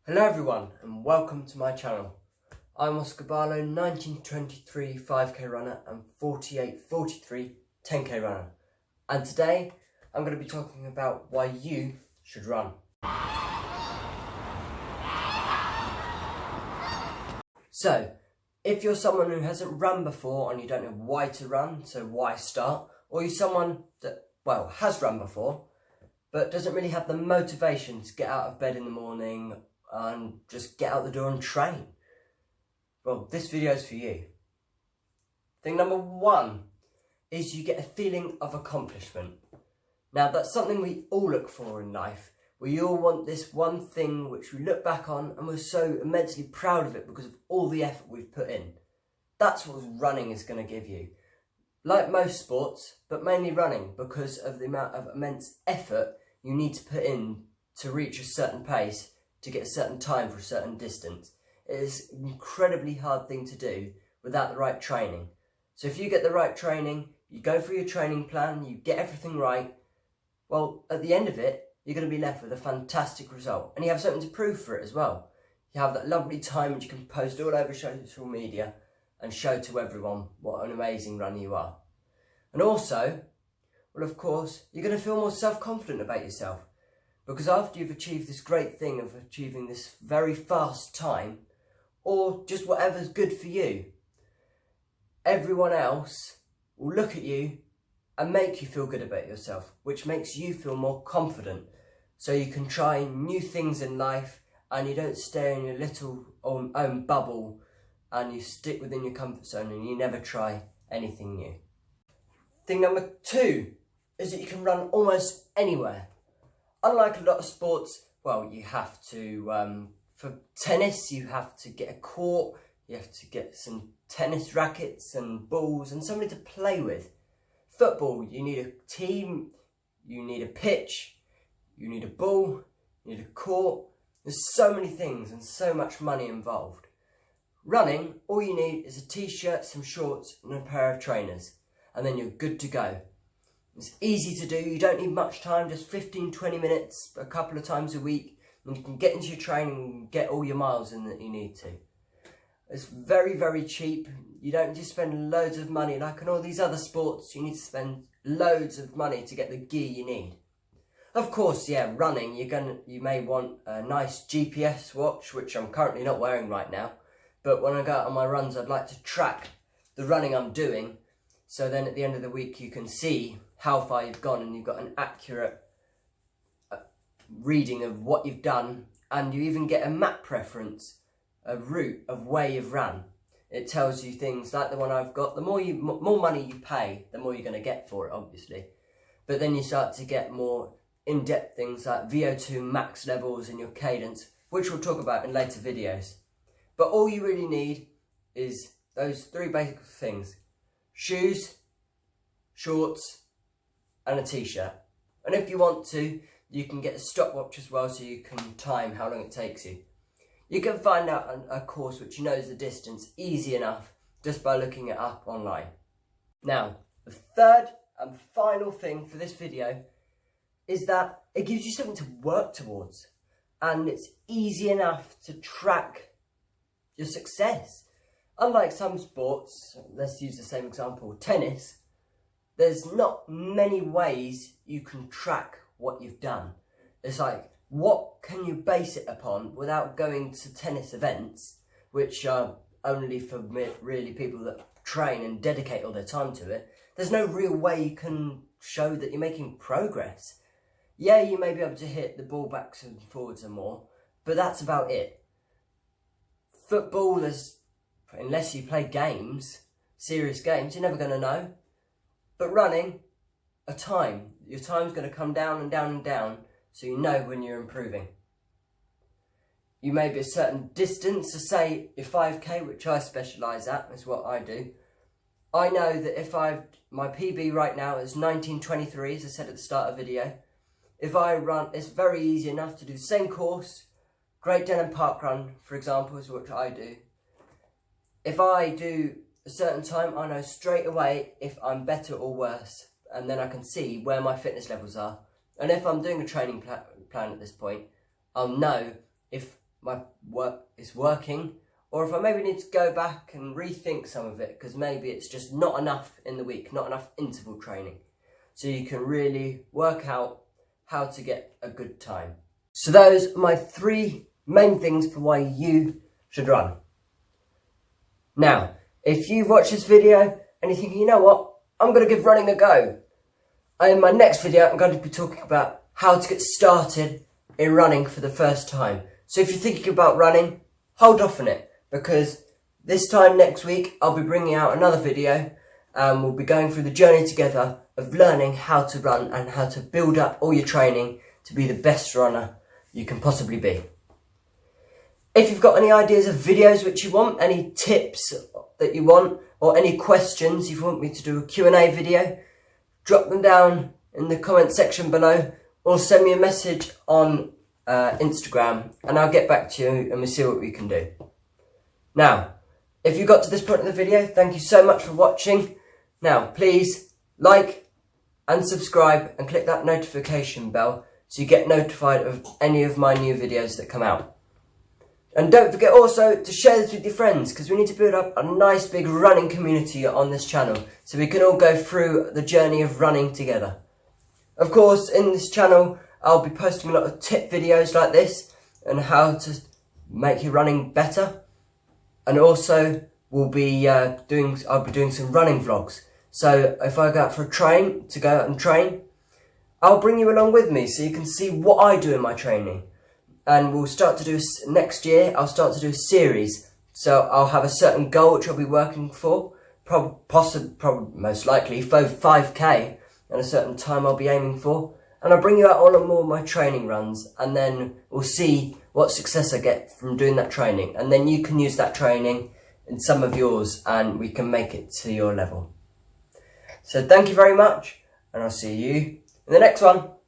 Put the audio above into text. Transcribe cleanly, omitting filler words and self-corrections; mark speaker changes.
Speaker 1: Hello everyone and welcome to my channel. I'm Oscar Barlow, 1923 5k runner and 48-43 10k runner. And today I'm going to be talking about why you should run. So, if you're someone who hasn't run before and you don't know why to run, so why start, or you're someone that, has run before, but doesn't really have the motivation to get out of bed in the morning and just get out the door and train, well, this video is for you. Thing number one is you get a feeling of accomplishment. Now, that's something we all look for in life. We all want this one thing which we look back on and we're so immensely proud of it because of all the effort we've put in. That's what running is going to give you. Like most sports, but mainly running, because of the amount of immense effort you need to put in to reach a certain pace, to get a certain time for a certain distance. It is an incredibly hard thing to do without the right training. So if you get the right training, you go through your training plan, you get everything right, well, at the end of it, you're going to be left with a fantastic result. And you have something to prove for it as well. You have that lovely time which you can post all over social media and show to everyone what an amazing runner you are. And also, well, of course, you're going to feel more self-confident about yourself. Because after you've achieved this great thing of achieving this very fast time, or just whatever's good for you, everyone else will look at you and make you feel good about yourself, which makes you feel more confident. So you can try new things in life and you don't stay in your little own bubble and you stick within your comfort zone and you never try anything new. Thing number two is that you can run almost anywhere. Unlike a lot of sports, well, you have to, for tennis, you have to get a court, you have to get some tennis rackets and balls and somebody to play with. Football, you need a team, you need a pitch, you need a ball, you need a court. There's so many things and so much money involved. Running, all you need is a t-shirt, some shorts and a pair of trainers, and then you're good to go. It's easy to do, you don't need much time, just 15-20 minutes a couple of times a week, and you can get into your training and get all your miles in that you need to. It's very, very cheap. You don't just spend loads of money like in all these other sports. You need to spend loads of money to get the gear you need. Of course, yeah, running, you may want a nice GPS watch, which I'm currently not wearing right now, but when I go out on my runs, I'd like to track the running I'm doing, so then at the end of the week you can see how far you've gone and you've got an accurate reading of what you've done, and you even get a map reference, a route of where you've run. It tells you things like the one I've got. The more money you pay, the more you're going to get for it, obviously. But then you start to get more in-depth things like VO2 max levels and your cadence, which we'll talk about in later videos. But all you really need is those three basic things: shoes, shorts, and a t-shirt. And if you want to, you can get a stopwatch as well so you can time how long it takes you. You can find out a course which knows the distance easy enough just by looking it up online. Now, the third and final thing for this video is that it gives you something to work towards, and it's easy enough to track your success. Unlike some sports, let's use the same example, tennis, there's not many ways you can track what you've done. It's like, what can you base it upon without going to tennis events, which are only for really people that train and dedicate all their time to it? There's no real way you can show that you're making progress. Yeah, you may be able to hit the ball backs and forwards and more, but that's about it. Football, unless you play games, serious games, you're never going to know. But running, your time's going to come down and down and down, so you know when you're improving. You may be a certain distance, so say your 5k, which I specialise at, is what I do. I know that if my PB right now is 1923, as I said at the start of the video. If I run, it's very easy enough to do the same course. Great Denham Park Run, for example, is what I do. If I do a certain time, I know straight away if I'm better or worse, and then I can see where my fitness levels are. And if I'm doing a training plan at this point, I'll know if my work is working, or if I maybe need to go back and rethink some of it, because maybe it's just not enough in the week, not enough interval training. So you can really work out how to get a good time. So those are my 3 main things for why you should run. Now, if you've watched this video and you're thinking, you know what, I'm going to give running a go. In my next video, I'm going to be talking about how to get started in running for the first time. So if you're thinking about running, hold off on it, because this time next week, I'll be bringing out another video and we'll be going through the journey together of learning how to run and how to build up all your training to be the best runner you can possibly be. If you've got any ideas of videos which you want, any tips that you want, or any questions you want me to do a Q&A video, drop them down in the comment section below, or send me a message on Instagram and I'll get back to you and we'll see what we can do. Now, if you got to this point of the video, thank you so much for watching. Now, please like and subscribe and click that notification bell so you get notified of any of my new videos that come out. And don't forget also to share this with your friends, because we need to build up a nice big running community on this channel so we can all go through the journey of running together. Of course, in this channel, I'll be posting a lot of tip videos like this and how to make your running better. And also, I'll be doing some running vlogs. So if I go out for to go out and train, I'll bring you along with me so you can see what I do in my training. And we'll start to do, next year, I'll start to do a series. So I'll have a certain goal which I'll be working for, most likely for 5k, and a certain time I'll be aiming for. And I'll bring you out on more of my training runs, and then we'll see what success I get from doing that training. And then you can use that training in some of yours, and we can make it to your level. So thank you very much, and I'll see you in the next one.